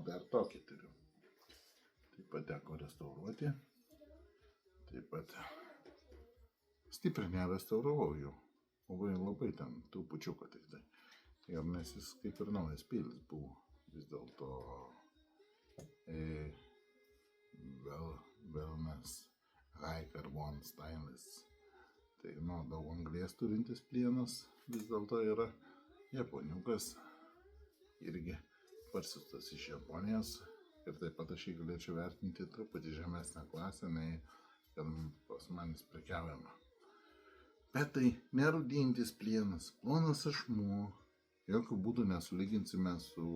dar tokį turiu. Taip pat teko restauruoti. Taip pat stipriai nerestauravau jau. Labai ten trupučiuką tik tai. Ir nes jis kaip ir naujas peilis buvo. Vis dėlto Wellness High Carbon Stainless. Tai daug anglies turintis plienas vis dėlto yra japoniukas. Irgi parsiustas iš Japonijos. Ir taip pat aš jį galėčiau vertinti truputį žemesnę klasę, nei kad pas manis prekiaujama. Bet tai nerūdintis plienas, plonas ašmuo. Jokių būdų nesulyginsime su,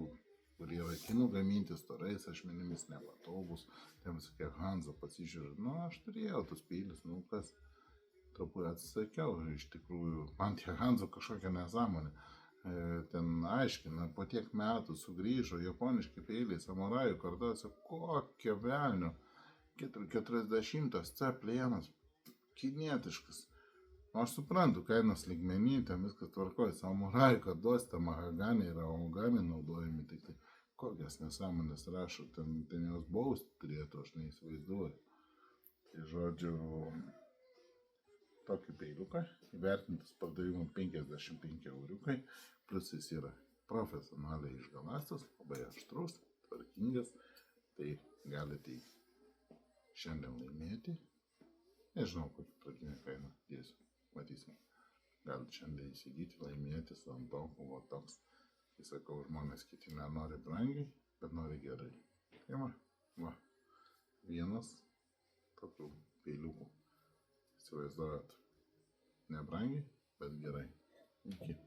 kurie yra kinų gaminti storais ašmenimis, nepatogus. Ten visokie Hanzo pasižiūrė. Aš turėjau tos peilis, kas truputį atsisakiau. Iš tikrųjų, man tie Hanzo kažkokia nesąmonė. Ten aiškina, po tiek metų sugrįžo japoniški peiliai samurajų kartose, kokio velnio 40C plienas, kinietiškas. Aš suprantu, kainos lygmenį, ten viskas tvarkoja, samurajų kartos, ten mahagani yra omogami naudojami, tik tai kokias nesąmonės rašo, ten jos bausti turėtų, aš neįsivaizduoju. Tai žodžiu, tokį peiliuką, įvertintas pardavimu 55 euriukai, plus jis yra profesionaliai išgalastas, labai aštrus, tvarkingas, tai galite šiandien laimėti. Nežinau, kokį pradinę kainą dėsiu, matysim. Galite šiandien įsigyti, laimėti su ant to, buvo toks, kai sakau, žmonės kiti nenori brangiai, bet nori gerai. Tai va, vienas tokių peiliukų. Įsivaizduojat, nebrangiai, bet gerai. Iki.